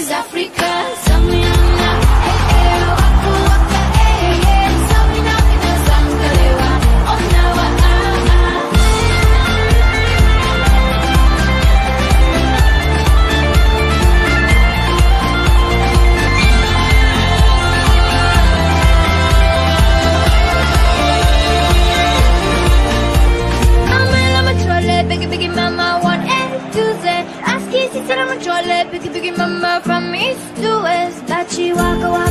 is Africa. Samuyana, waku waka, Samina ina zangalewa, onawa, Biggie, biggie mama, 1A to Z. Ask Kissy, said I'm a trolley. Biggie, biggie mama, from east to west. Bachi waka waka.